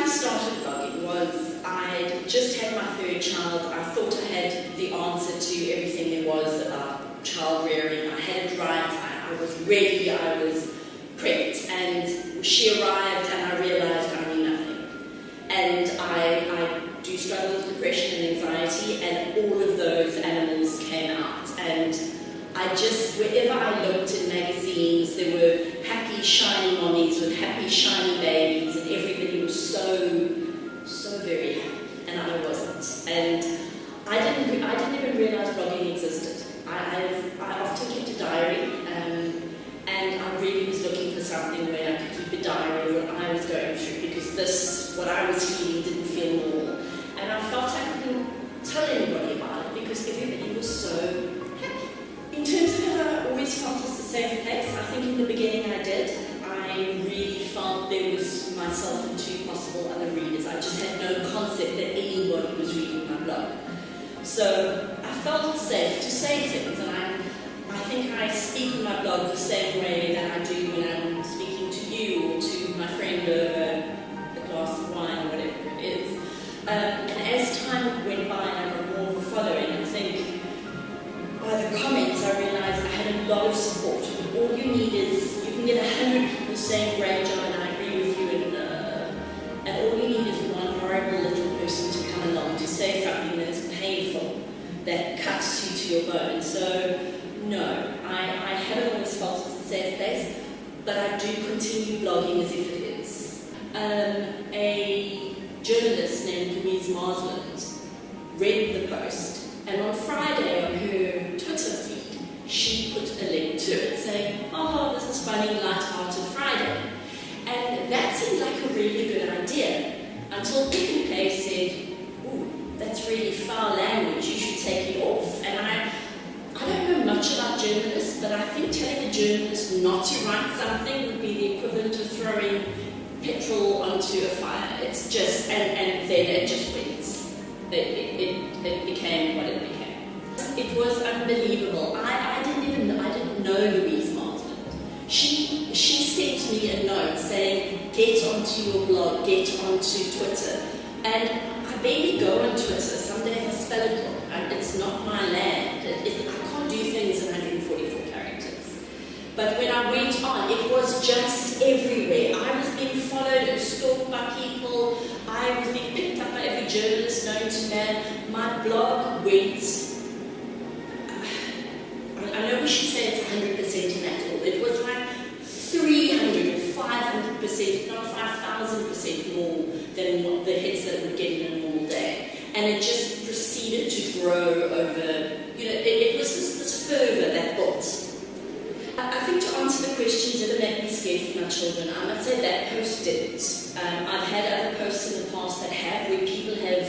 started blogging was I just had my third child. I thought I had the answer to everything there was about child rearing. I had it right. I was ready. I was prepped. And she arrived and I realized I knew nothing. And I do struggle with depression and anxiety, and all of those animals came out. And I just, wherever I looked in magazines, there were happy, shiny mommies with happy, shiny babies, and everybody was so very happy, and I wasn't. And I didn't even realize blogging existed. I often kept a diary, and I really was looking for something where I could keep a diary of what I was going through, because what I was feeling didn't feel normal. And I felt I couldn't tell anybody about it because everybody was so happy. In terms of how I always felt as a safe place, I think in the beginning I did. I really felt there was myself and two possible other readers. I just had no concept that anybody was reading my blog. So I felt safe to say things, and I think I speak in my blog the same way that I do when I'm speaking to you or to my friend over a glass of wine or whatever it is. And as time went by and I got more of a following, I think by the comments I realized I had a lot of support. All you need is, you can get 100 people saying great job and I agree with you, and all you need is one horrible little person to come along to say something that's painful, that cuts you to your bone. So no, I haven't always felt it's a safe place, but I do continue blogging as if it is. A journalist named Louise Marsland read the post, and on Friday on her Twitter feed, she put a link to it saying, "Oh, this is funny, light-hearted Friday." And that seemed like a really good idea, until Pick and Pay said, "Ooh, that's really foul language, you should take it off." And I don't know much about journalists, but I think telling a journalist not to write something would be the equivalent of throwing petrol onto a fire. It's just, and then it just wins. It became what it became. It was unbelievable. I didn't know Louise Marsland. She sent me a note saying, "Get onto your blog, get onto Twitter." And I barely go on Twitter. Some days I spell it wrong. It's not my land. I can't do things in 144 characters. But when I went on, it was just everywhere. I was being followed and stalked by people. I was being picked up by every journalist known to man. My blog went, I know we should say it's 100% in that all. It was like 300 or 500%, if not 5,000% more than what the hits that it would get in a normal day. And it just proceeded to grow over, it was this fervour that built. I think to answer the question, did it make me scared for my children? I must say that post didn't. I've had other posts in the past that have, where people have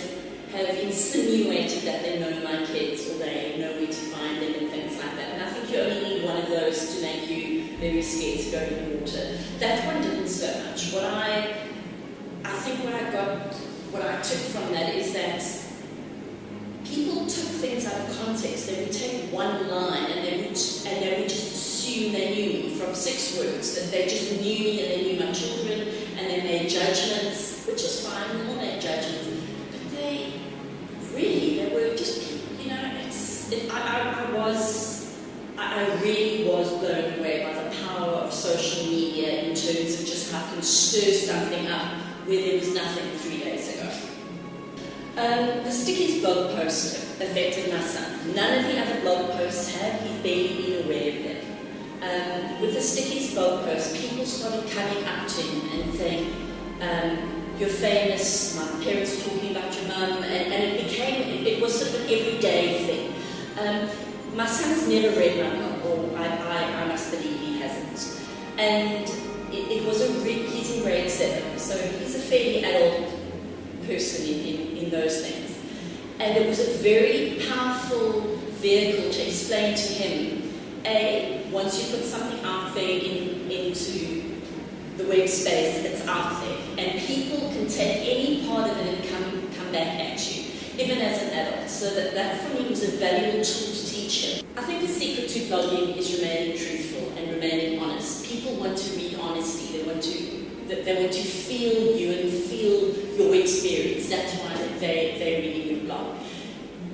insinuated that they know my kids or they know where to find them and things like that. And I think you only need one of those to make you very scared to go in the water. That one didn't so much. What I took from that is that people took things out of context. They would take one line and they would just assume they knew me from 6 words, that they just knew me and they knew my children, and they made judgments, which is fine, we all make judgments, but they were just people, I really was blown away by the power of social media in terms of just how it can stir something up where there was nothing 3 days ago. The Stickies blog post affected my son. None of the other blog posts have. He's barely been aware of them. With the Stickies blog post, people started coming up to him and saying, "You're famous, my parents are talking about your mum," and it was sort of an everyday thing. My son's never read my blog, or I must believe he hasn't. And it was he's in grade 7, so he's a fairly adult person in those things. And it was a very powerful vehicle to explain to him, once you put something out there into the web space, it's out there. And people can take any part of it and come back at you, even as an adult. So that for me was a valuable tool to teach him. I think the secret to blogging is remaining truthful and remaining honest. People want to read honesty. They want to that they want to feel you and feel your experience. That's why they're reading your blog.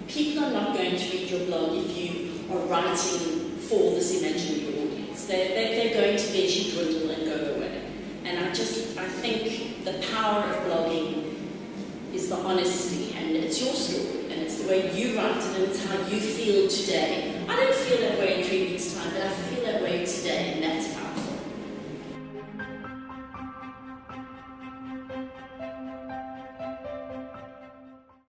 People are not going to read your blog if you are writing for this imaginary audience. They're going to veggie dwindle and go away. And I think the power of blogging is the honesty, and it's your story, and it's the way you write it, and it's how you feel today. I don't feel